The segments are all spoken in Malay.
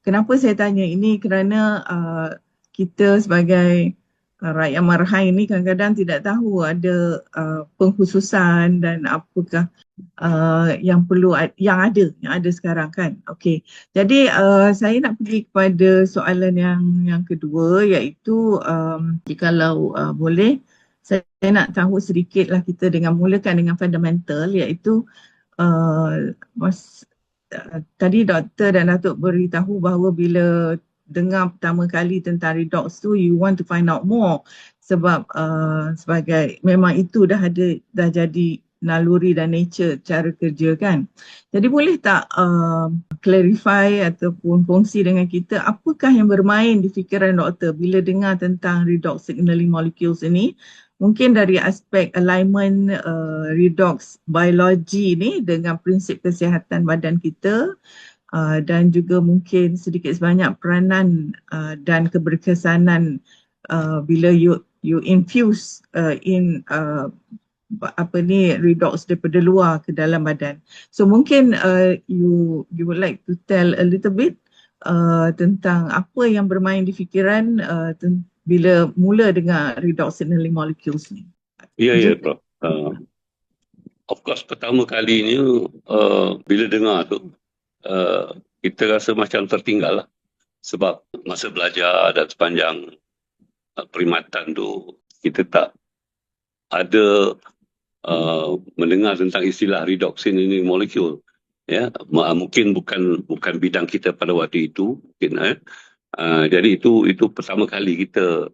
kenapa saya tanya ini kerana kita sebagai rakyat marhai ini kadang-kadang tidak tahu ada pengkhususan dan apakah yang yang ada sekarang kan. Okey. Jadi saya nak pergi kepada soalan yang kedua, iaitu jikalau boleh saya nak tahu sedikitlah, kita mulakan dengan fundamental, iaitu tadi doktor dan Datuk beritahu bahawa bila dengar pertama kali tentang redox tu, you want to find out more sebab sebagai memang itu dah jadi naluri dan nature cara kerja kan. Jadi boleh tak clarify ataupun kongsi dengan kita apakah yang bermain di fikiran doktor bila dengar tentang redox signaling molecules ini? Mungkin dari aspek alignment redox biologi ni dengan prinsip kesihatan badan kita, dan juga mungkin sedikit sebanyak peranan dan keberkesanan bila you infuse redox daripada luar ke dalam badan. So mungkin you would like to tell a little bit tentang apa yang bermain di fikiran bila mula dengar redox signaling molecules ni. Ya, Prof. Of course, pertama kali ni bila dengar tu, kita rasa macam tertinggal lah. Sebab masa belajar dan sepanjang perkhidmatan tu, kita tak ada mendengar tentang istilah redox signaling molecule. Ya, mungkin bukan bidang kita pada waktu itu, mungkin. Jadi itu pertama kali kita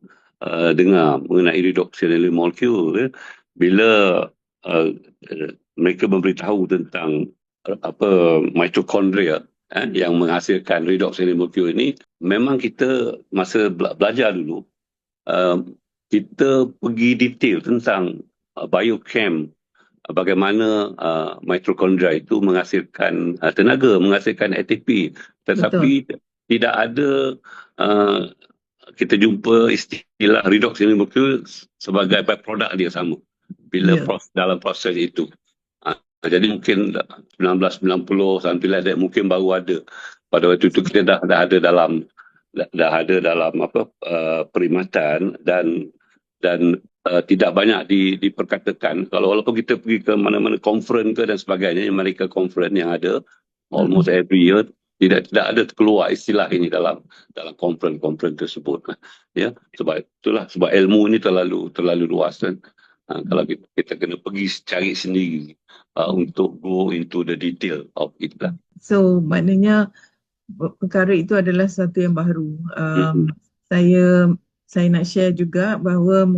dengar mengenai redox signaling molecule. Ya. Bila mereka memberitahu tentang mitokondria yang menghasilkan redox signaling molecule ini, memang kita masa belajar dulu, kita pergi detail tentang biochem, bagaimana mitokondria itu menghasilkan tenaga, menghasilkan ATP, tetapi tidak ada kita jumpa istilah redox signaling molecule sebagai byproduct dia sama bila dalam proses itu. Jadi mungkin 1990 sampai like that, mungkin baru ada. Pada waktu itu kita dah ada dalam perkhidmatan dan tidak banyak diperkatakan. Walaupun kita pergi ke mana-mana conference ke dan sebagainya, America conference yang ada almost every year, tidak ada keluar istilah ini dalam conference tersebut. Ya, sebab ilmu ini terlalu luas kan. Kalau kita kena pergi cari sendiri untuk go into the detail of it lah. So maknanya perkara itu adalah satu yang baru. Saya nak share juga bahawa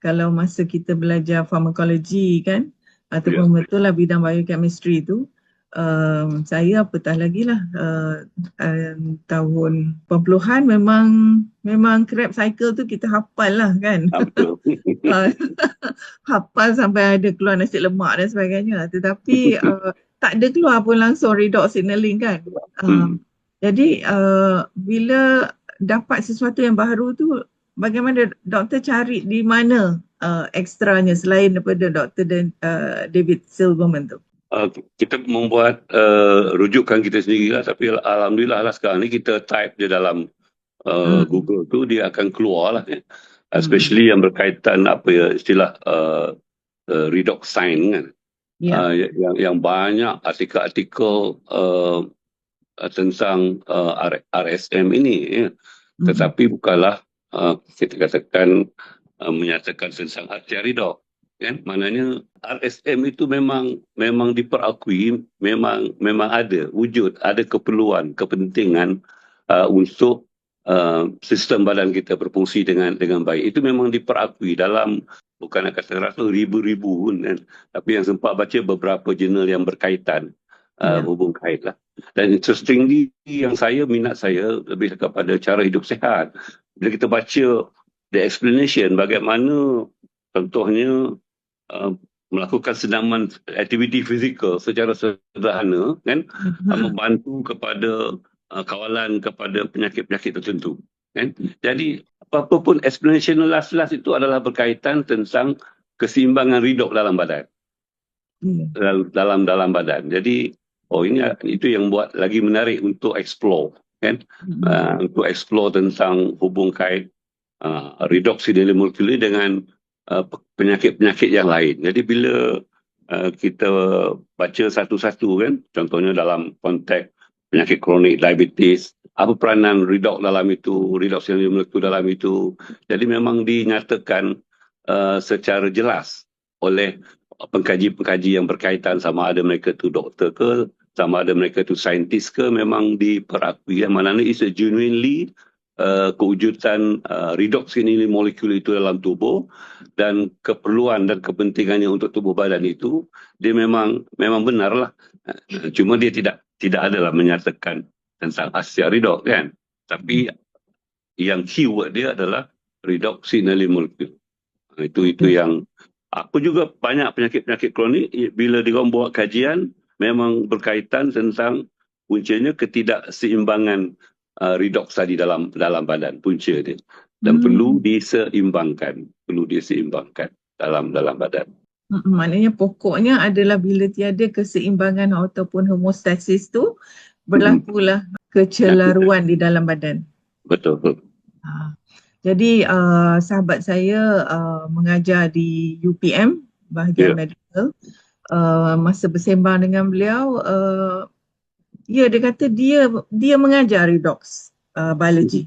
kalau masa kita belajar pharmacology kan, ataupun betul lah bidang biochemistry itu, saya apatah lagi lah tahun 80-an memang Krebs cycle tu kita hafal lah kan. Hafal sampai ada keluar nasi lemak dan sebagainya, tetapi tak ada keluar pun langsung redox signaling kan. Jadi bila dapat sesuatu yang baru tu, bagaimana doktor cari di mana ekstranya selain daripada Dr. David Silverman tu? Kita membuat rujukan kita sendiri lah, tapi alhamdulillah lah sekarang ni kita type je dalam Google tu, dia akan keluar lah. Especially yang berkaitan istilah redox sign kan. Yang banyak artikel-artikel tentang RSM ini, ya. Tetapi bukanlah kita katakan menyatakan tentang arterial redox. Kan? Maknanya RSM itu memang diperakui, memang ada wujud, ada keperluan, kepentingan untuk sistem badan kita berfungsi dengan baik. Itu memang diperakui dalam, bukan nak kata ratus, ribu-ribu kan? Tapi yang sempat baca beberapa jurnal yang berkaitan, hubung kait lah. Dan interestingly, minat saya lebih kepada cara hidup sihat. Bila kita baca the explanation, bagaimana contohnya melakukan senaman aktiviti fizikal secara sederhana kan, membantu kepada kawalan kepada penyakit-penyakit tertentu kan. Jadi apa pun explanation last itu adalah berkaitan tentang keseimbangan redox dalam badan. Dalam badan. Jadi itu yang buat lagi menarik untuk explore kan, untuk explore tentang hubung kait redoksi nilai molekular dengan penyakit-penyakit yang lain. Jadi bila kita baca satu-satu kan, contohnya dalam konteks penyakit kronik, diabetes, apa peranan redox dalam itu, redox nilai molekular dalam itu. Jadi memang dinyatakan secara jelas oleh pengkaji-pengkaji yang berkaitan, sama ada mereka tu doktor ke, sama ada mereka tu saintis ke, memang diperakui. Yang mana is a genuinely kewujudan redoksi nilai molekul itu dalam tubuh, dan keperluan dan kepentingannya untuk tubuh badan itu, dia memang benarlah. Cuma dia tidak adalah menyatakan tentang khasiat redox kan. Tapi yang keyword dia adalah redoksi nilai molekul. Itu yang aku juga banyak penyakit-penyakit kronik bila diorang buat kajian memang berkaitan tentang puncanya ketidakseimbangan redox tadi dalam badan, punca dia, dan perlu diseimbangkan dalam badan. Maknanya pokoknya adalah bila tiada keseimbangan ataupun homeostasis tu, berlakulah kecelaruan di dalam badan. Betul. Jadi sahabat saya mengajar di UPM bahagian medical. Masa bersembang dengan beliau, dia kata dia mengajar redox biology.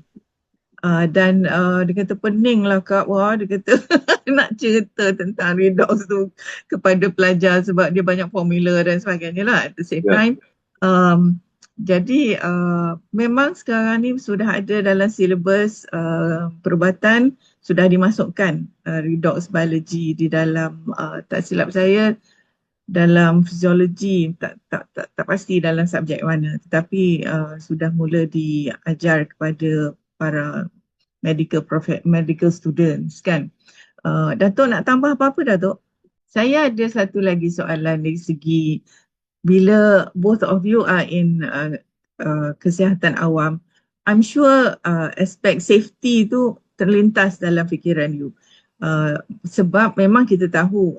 Dan dia kata pening lah Kak, dia kata nak cerita tentang redox tu kepada pelajar sebab dia banyak formula dan sebagainya lah. At the same time, jadi memang sekarang ni sudah ada dalam silibus perubatan, sudah dimasukkan redox biology di dalam, tak silap saya dalam fisiologi, tak pasti dalam subjek mana, tetapi sudah mula diajar kepada para medical students kan. Datuk nak tambah apa-apa Datuk? Saya ada satu lagi soalan dari segi bila both of you are in kesihatan awam, I'm sure aspek safety tu terlintas dalam fikiran you. Sebab memang kita tahu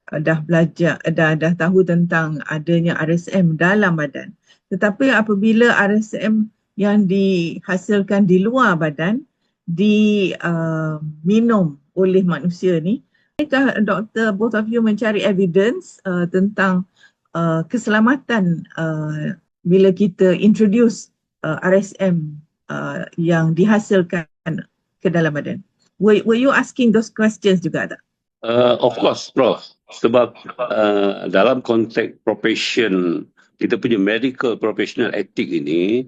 dah belajar, dah tahu tentang adanya RSM dalam badan. Tetapi apabila RSM yang dihasilkan di luar badan diminum oleh manusia ni, adakah doktor, both of you mencari evidence tentang keselamatan bila kita introduce RSM yang dihasilkan ke dalam badan? Were you asking those questions juga tak? Of course, Prof. Sebab dalam konteks profession, kita punya medical professional ethic ini,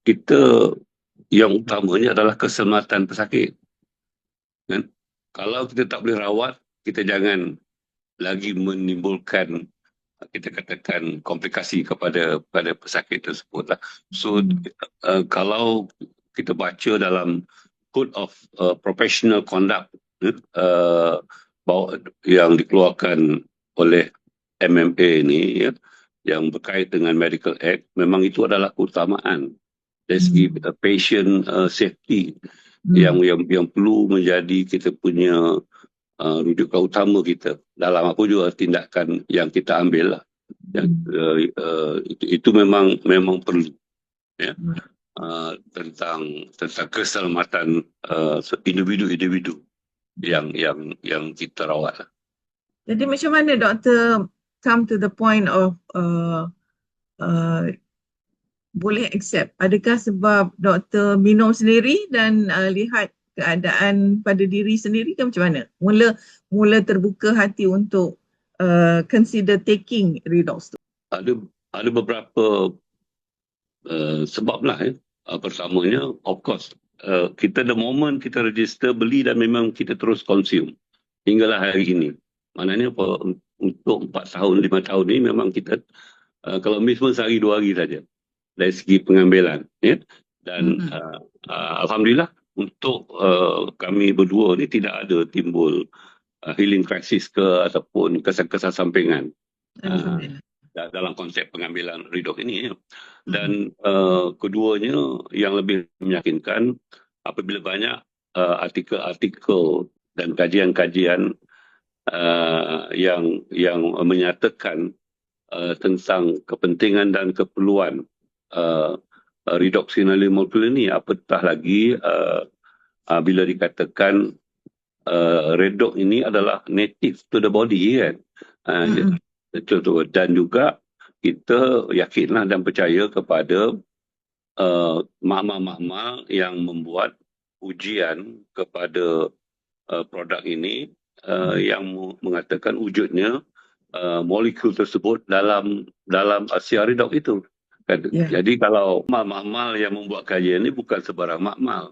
kita yang utamanya adalah keselamatan pesakit. Kan? Kalau kita tak boleh rawat, kita jangan lagi menimbulkan, kita katakan, komplikasi kepada pesakit tersebut lah. So kalau kita baca dalam Code of Professional Conduct yang dikeluarkan oleh MMA ni, yang berkait dengan Medical Act, memang itu adalah keutamaan dari segi patient safety yang perlu menjadi kita punya rujukan utama kita dalam apa juga tindakan yang kita ambil lah. Itu memang perlu, ya. Tentang keselamatan individu-individu yang kita rawat lah. Jadi macam mana doktor come to the point of boleh accept? Adakah sebab doktor minum sendiri dan lihat keadaan pada diri sendiri ke macam mana? Mula terbuka hati untuk consider taking redox tu? Ada beberapa sebab lah. Pertamanya, of course, kita the moment kita register beli dan memang kita terus consume hinggalah hari ini. Maknanya untuk 4 tahun, 5 tahun ni memang kita kalau miss pun sehari 2 hari saja dari segi pengambilan, ya. Dan alhamdulillah untuk kami berdua ni tidak ada timbul healing crisis ke ataupun kesan-kesan sampingan dalam konsep pengambilan redox ini, ya. Dan keduanya yang lebih meyakinkan apabila banyak artikel-artikel dan kajian-kajian yang menyatakan tentang kepentingan dan keperluan redoxynol molekul ini, apatah lagi bila dikatakan redox ini adalah native to the body kan. Contoh, dan juga kita yakinlah dan percaya kepada makmal-makmal yang membuat ujian kepada produk ini yang mengatakan wujudnya molekul tersebut dalam siaridok itu. Jadi kalau makmal yang membuat kajian ini bukan sebarang makmal.